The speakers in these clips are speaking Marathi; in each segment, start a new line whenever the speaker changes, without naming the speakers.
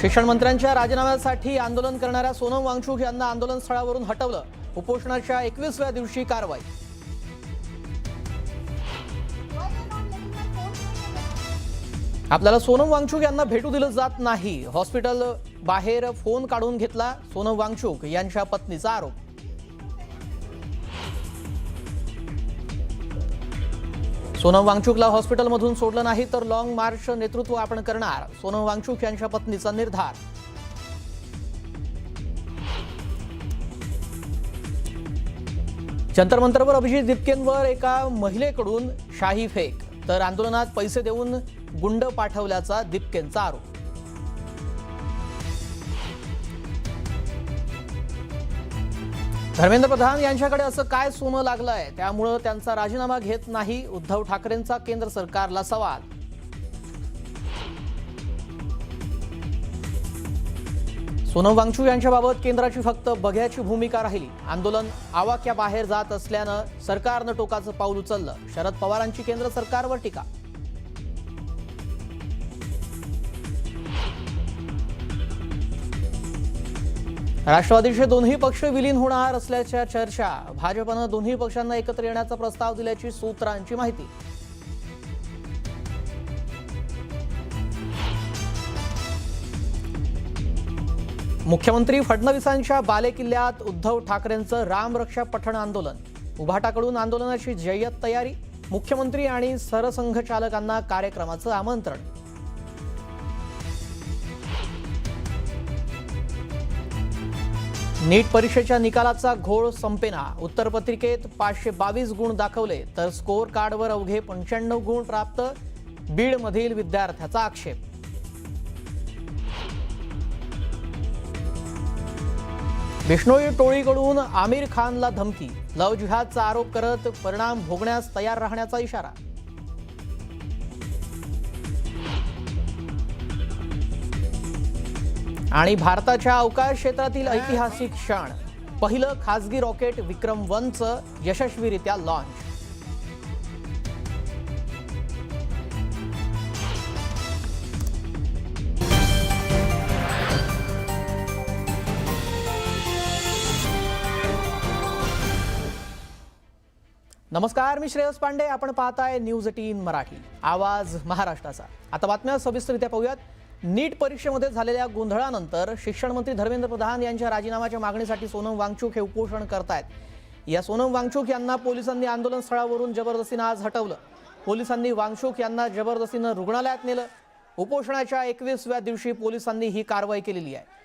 शिक्षण मंत्र्यांच्या राजीनाम्यासाठी आंदोलन करणाऱ्या सोनम वांगचुक यांना आंदोलन स्थळावरून हटवलं। उपोषणाच्या 21व्या दिवशी कारवाई। आपल्याला सोनम वांगचुक यांना भेटू दिलं जात नाही। हॉस्पिटल बाहेर फोन काढून घेतला सोनम वांगचुक यांच्या पत्नीचा आरोप। सोनम वांगचुकला हॉस्पिटलमधून सोडलं नाही तर लॉंग मार्च नेतृत्व आपण करणार, सोनम वांगचुक यांच्या पत्नीचा निर्धार। जंतर मंतरवर अभिजित दिपकेंवर एका महिलेकडून शाही फेक, तर आंदोलनात पैसे देऊन गुंड पाठवल्याचा दिपकेंचा आरोप। धर्मेंद्र प्रधान यांच्याकडे असं काय सोनं लागलंय त्यामुळे त्यांचा राजीनामा घेत नाही, उद्धव ठाकरेंचा केंद्र सरकारला सवाल। सोनम वांगचुक यांच्याबाबत केंद्राची फक्त बघ्याची भूमिका राहिली। आंदोलन आवाक्याबाहेर जात असल्यानं सरकारनं टोकाचं पाऊल उचललं, शरद पवारांची केंद्र सरकारवर टीका। राष्ट्रवादीचे दोन्ही पक्ष विलीन होणार असल्याच्या चर्चा, भाजपनं दोन्ही पक्षांना एकत्र येण्याचा प्रस्ताव दिल्याची सूत्रांची माहिती। मुख्यमंत्री फडणवीसांच्या बालेकिल्ल्यात उद्धव ठाकरेंचं रामरक्षा पठण आंदोलन, उभाटाकडून आंदोलनाची जय्यत तयारी, मुख्यमंत्री आणि सरसंघचालकांना कार्यक्रमाचं आमंत्रण। नीट परीक्षेच्या निकालाचा घोळ संपेना, उत्तरपत्रिकेत 522 गुण दाखवले तर स्कोअर कार्डवर अवघे 95 गुण प्राप्त, बीडमधील विद्यार्थ्याचा आक्षेप। बिश्नोई टोळीकडून आमिर खानला धमकी, लव्ह जिहादचा आरोप करत परिणाम भोगण्यास तयार राहण्याचा इशारा। आणि भारताच्या अवकाश क्षेत्रातील ऐतिहासिक क्षण, पहिलं खासगी रॉकेट विक्रम-1चं यशस्वीरित्या लॉन्च। नमस्कार, मी श्रेयस पांडे, आपण पाहताय न्यूज 18 मराठी, आवाज महाराष्ट्राचा। आता बातम्या सविस्तररित्या पाहूयात। नीट परीक्षेमध्ये झालेल्या गोंधळानंतर शिक्षण मंत्री धर्मेंद्र प्रधान यांच्या राजीनाम्याच्या मागणीसाठी सोनम वांगचुक हे उपोषण करतायत। या सोनम वांगचुक यांना पोलिसांनी आंदोलन स्थळावरून जबरदस्तीने आज हटवलं। पोलिसांनी वांगचुक यांना जबरदस्तीने रुग्णालयात नेलं। उपोषणाच्या 21व्या दिवशी पोलिसांनी ही कारवाई केलेली आहे।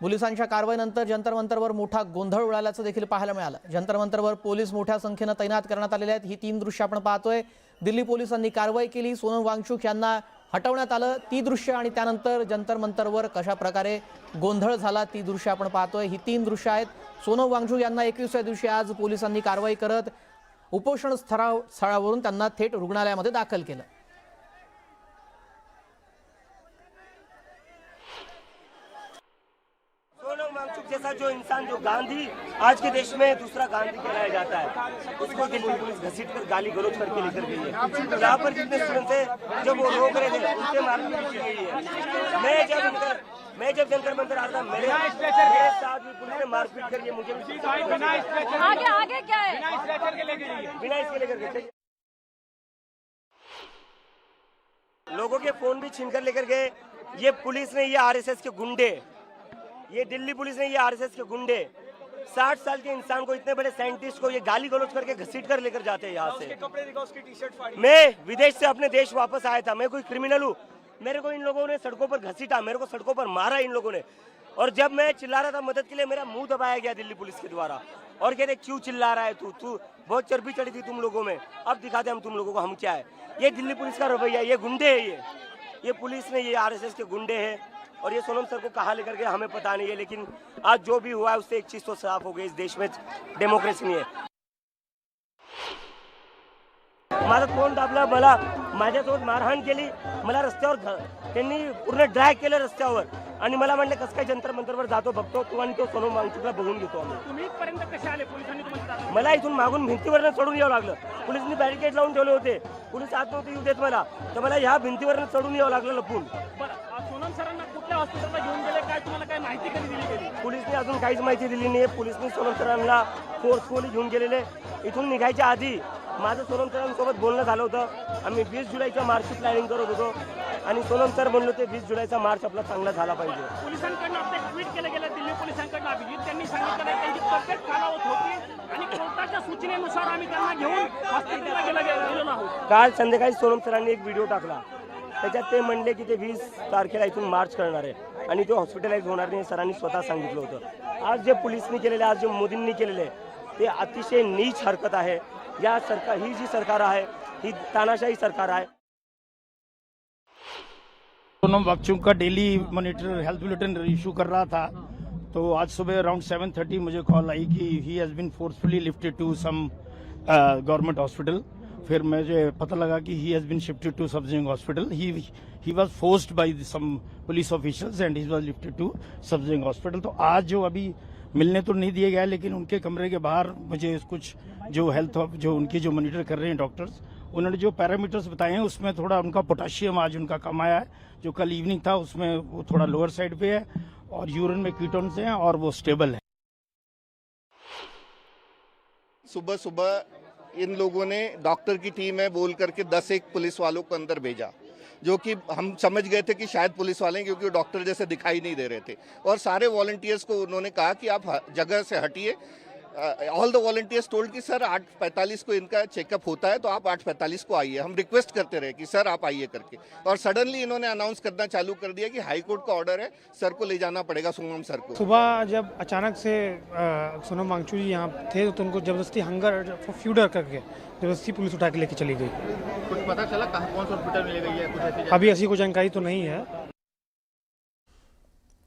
पोलिसांच्या कारवाईनंतर जंतर मंतरवर मोठा गोंधळ उडाल्याचं देखील पाहायला मिळालं। जंतर मंतरवर पोलीस मोठ्या संख्येने तैनात करण्यात आलेले आहेत। ही 3 दृश्य आपण पाहतोय। दिल्ली पोलिसांनी कारवाई केली, सोनम वांगचुक यांना हटवण्यात आलं। ती दृश्य आणि त्यानंतर जंतर मंतरवर कशा प्रकारे गोंधळ झाला ती दृश्य आपण पाहतोय। ही 3 दृश्य आहेत। सोनम वांगचुक यांना 21व्या दिवशी आज पोलिसांनी कारवाई करत उपोषण स्थळावरून त्यांना थेट रुग्णालयामध्ये दाखल केलं।
सोनम वांगचुक जैसा जो इंसान, जो गांधी आज के देश में दूसरा गांधी कहलाया जाता है, उसको दिल्ली पुलिस घसीट कर गाली गलौज करके लेकर गई है। यहाँ पर जितने स्टूडेंट थे जब वो रोक रहे थे उनसे मारपीट की गई है। मैं जब जंतर मंतर आता मेरे साथ भी पुलिस ने मारपीट करी है। मुझे
आगे क्या है?
बिना इसके लेकर गए, लोगों के फोन भी छीन कर लेकर गए। ये पुलिस ने, ये आरएसएस के गुंडे, ये दिल्ली पुलिस ने, ये आरएसएस के गुंडे 60 साल के इंसान को, इतने बड़े साइंटिस्ट को ये गाली गलौज करके घसीट कर लेकर जाते हैं यहाँ से। मैं विदेश से अपने देश वापस आया था, मैं कोई क्रिमिनल हूँ? मेरे को इन लोगों ने सड़कों पर घसीटा, मेरे को सड़कों पर मारा इन लोगों ने। और जब मैं चिल्ला रहा था मदद के लिए, मेरा मुंह दबाया गया दिल्ली पुलिस के द्वारा और कहते क्यों चिल्ला रहा है तू बहुत चर्बी चढ़ी थी तुम लोगों में, अब दिखाते हम तुम लोगों को हम क्या है। ये दिल्ली पुलिस का रवैया, ये गुंडे है, ये पुलिस ने, ये आरएसएस के गुंडे हैं। और ये सोनम सर को कहाँ लेकर गए हमें पता नहीं है, लेकिन आज जो भी हुआ है उससे एक चीज तो साफ हो गई, इस देश में डेमोक्रेसी नहीं है। माझा तोंड दाबला, मला माझ्यासोबत मारहाण केली, मला रस्त्यावर त्यांनी पूर्ण ड्रॅग केलं रस्त्यावर आणि मला म्हणले कसं काय जंतर मंतरवर जातो बघतो तू आणि तो सोनम वांगचुकला बघून घेतो आम्ही।
तुम्ही इथपर्यंत कसे आले? पोलिसांनी तुम्हाला
मला इथून मागून भिंतीवरनं चढून यावं लागलं। पोलिसांनी बॅरिकेड लावून ठेवले होते, पोलीस आत नव्हते येऊ देत मला, तर मला ह्या भिंतीवरनं चढून यावं लागलं लपून।
सोनम सरांना कुठल्या हॉस्पिटलला घेऊन गेले काय तुम्हाला काय माहिती कधी दिली गेली
पोलिसने अजून काहीच माहिती दिली नाही. पोलिसने सोनम सरांना फोर्सफुली घेऊन गेलेले. इथून निघायच्या आधी माझं सोनम सरांसोबत बोलणं झालं होतं. आम्ही 20 जुलैच्या मार्चची प्लॅनिंग करत होतो आणि सोनम सर म्हणलो ते 20 जुलैचा मार्च आपला चांगला झाला पाहिजे.
पोलिसांकडनं आपलं ट्विट केलं गेलं दिल्ली पोलिसांकडनं अभिजित त्यांनी सांगितलं की त्यांची तब्येत खालावत होती आणि कोर्टाच्या सूचनेनुसार आम्ही त्यांना घेऊन हॉस्पिटलला गेलेलो आहोत.
काल संध्याकाळी सोनम सरांनी एक व्हिडिओ टाकला. त्याच्यात ते म्हणले की ते 20 तारखेला इथून मार्च करणार आहे आणि ते हॉस्पिटलाइज होणार नाही सरांनी स्वतः सांगितलं होतं. आज जे पोलिसनी केलेले आज जे मोदींनी केलेले ते अतिशय नीच हरकत आहे. या सरकार ही जी सरकार आहे ही तानाशाही सरकार आहे.
सोनम वांगचुक का daily monitor health bulletin issue कर रहा था तो आज सुबह अराउंड 7:30 मुझे कॉल आई कि he has been forcefully lifted to some government hospital. फिर मुझे पता लगा कि he has been shifted to सबजिंग hospital. He was forced by some police officials and he was lifted to सबजिंग हॉस्पिटल. तो आज जो अभी मिलने तो नहीं दिए गया लेकिन उनके कमरे के बाहर मुझे कुछ जो हेल्थ जो उनकी जो मॉनिटर कर रहे हैं डॉक्टर्स उन्होंने जो पैरामीटर्स बताए हैं उसमें थोड़ा उनका पोटाशियम आज उनका कम आया है. जो कल इवनिंग था उसमें वो थोड़ा लोअर साइड पे है और यूरिन में कीटोन्स हैं और वो स्टेबल है.
सुबह सुबह इन लोगों ने डॉक्टर की टीम है बोल करके 10 पुलिस वालों को अंदर भेजा, जो कि हम समझ गए थे कि शायद पुलिस वाले हैं क्योंकि वो डॉक्टर जैसे दिखाई नहीं दे रहे थे. और सारे वॉलंटियर्स को उन्होंने कहा कि आप जगह से हटिए. ऑल द वॉलंटियर्स टोल्ड कि सर 8:45 को इनका चेकअप होता है तो आप 8:45 को आइए. हम रिक्वेस्ट करते रहे कि सर आप आइए करके. और सडनली इन्होंने अनाउंस करना चालू कर दिया कि हाई कोर्ट का ऑर्डर है, सर को ले जाना पड़ेगा सोनम सर को.
सुबह जब अचानक से सोनम वांगचुक जी यहाँ थे तो उनको जबरदस्ती हंगर फ्यूडर करके जबरदस्ती पुलिस उठा के लेके चली गई.
कुछ पता चला कहाँ कौन सा हॉस्पिटल में ले गई है कुछ ऐसी
अभी ऐसी कोई जानकारी तो नहीं है.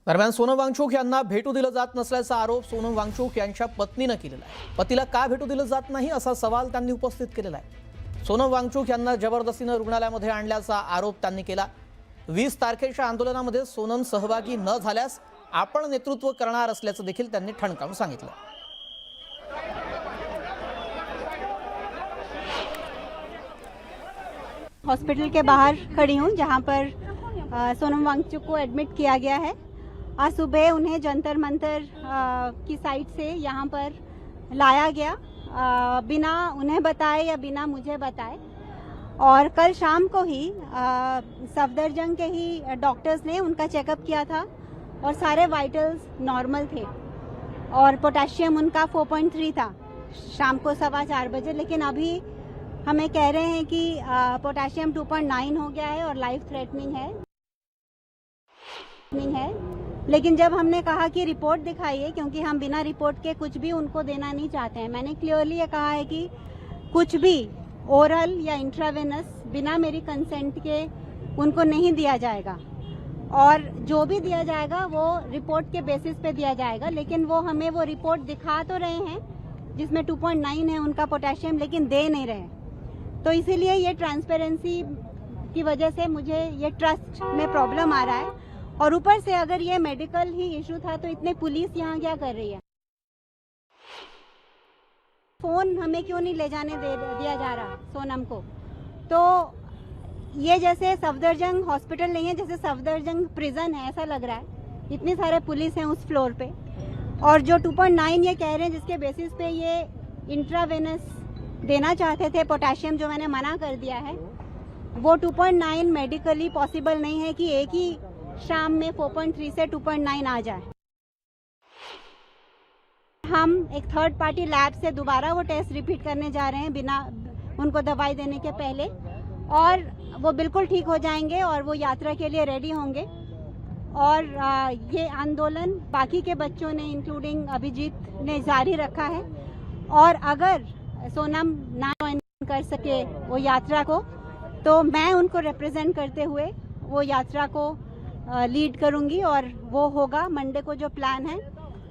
दरम्यान सोनम वांगचुक यांना भेटू दिलं जात नसल्याचा आरोप सोनम वांगचुक यांच्या पत्नीनं केलेला आहे. पतीला का भेटू दिलं जात नाही असा सवाल त्यांनी उपस्थित केलेला आहे. सोनम वांगचुक यांना जबरदस्तीनं रुग्णालयामध्ये आणल्याचा आरोप त्यांनी केला. 20 तारखेच्या आंदोलनामध्ये सोनम सहभागी न झाल्यास आपण नेतृत्व करणार असल्याचं देखील त्यांनी ठणकावून सांगितलं.
हॉस्पिटल के बाहर खड़ी हूँ जहाँ पर सोनम वांगचुक को एडमिट किया गया है. आज सुबह उन्हें जंतर मंतर की साइड से यहाँ पर लाया गया बिना उन्हें बताए या बिना मुझे बताए. और कल शाम को ही सफदरजंग के ही डॉक्टर्स ने उनका चेकअप किया था और सारे वाइटल्स नॉर्मल थे और पोटेशियम उनका 4.3 था शाम को 4:15 बजे. लेकिन अभी हमें कह रहे हैं कि पोटेशियम 2.9 हो गया है और लाइफ थ्रेटनिंग है. लेकिन जब हमने कहा कि रिपोर्ट दिखाइए क्योंकि हम बिना रिपोर्ट के कुछ भी उनको देना नहीं चाहते हैं. मैंने क्लियरली ये कहा है कि कुछ भी ओरल या इंट्रावेनस बिना मेरी कंसेंट के उनको नहीं दिया जाएगा और जो भी दिया जाएगा वो रिपोर्ट के बेसिस पे दिया जाएगा. लेकिन वो हमें वो रिपोर्ट दिखा तो रहे हैं जिसमें 2.9 है उनका पोटेशियम, लेकिन दे नहीं रहे. तो इसीलिए ये ट्रांसपेरेंसी की वजह से मुझे ये ट्रस्ट में प्रॉब्लम आ रहा है. और ऊपर से अगर ये मेडिकल ही इशू था तो इतने पुलिस यहाँ क्या कर रही है. फोन हमें क्यों नहीं ले जाने दिया जा रहा सोनम को. तो ये जैसे सफदरजंग हॉस्पिटल नहीं है, जैसे सफदरजंग प्रिजन है ऐसा लग रहा है. इतनी सारे पुलिस हैं उस फ्लोर पे और जो 2.9 ये कह रहे हैं जिसके बेसिस पे ये इंट्रावेनस देना चाहते थे पोटेशियम, जो मैंने मना कर दिया है, वो 2.9 मेडिकली पॉसिबल नहीं है कि एक ही शाम में 4.3 से 2.9 आ जाए. हम एक थर्ड पार्टी लैब से दोबारा वो टेस्ट रिपीट करने जा रहे हैं बिना उनको दवाई देने के पहले और वो बिल्कुल ठीक हो जाएंगे और वो यात्रा के लिए रेडी होंगे. और ये आंदोलन बाकी के बच्चों ने इंक्लूडिंग अभिजीत ने जारी रखा है. और अगर सोनम ना ज्वाइन कर सके वो यात्रा को तो मैं उनको रिप्रेजेंट करते हुए वो यात्रा को लीड करूंगी और वो होगा मंडे को. जो प्लान है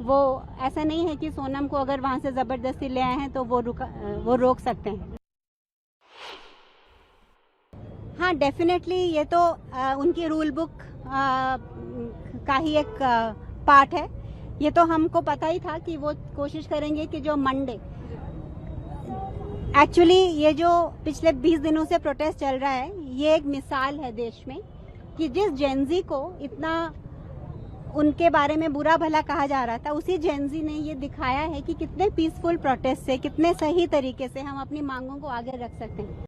वो ऐसा नहीं है कि सोनम को अगर वहां से जबरदस्ती ले आए हैं तो वो रोक सकते हैं. हाँ डेफिनेटली ये तो उनकी रूल बुक का ही एक पार्ट है. ये तो हमको पता ही था कि वो कोशिश करेंगे कि जो मंडे एक्चुअली ये जो पिछले 20 दिनों से प्रोटेस्ट चल रहा है ये एक मिसाल है देश में कि जिस जेनजी को इतना उनके बारे में बुरा भला कहा जा रहा था, उसी जेनजी ने ये दिखाया है कि कितने पीसफुल प्रोटेस्ट से, कितने सही तरीके से हम अपनी मांगों को आगे रख सकते हैं।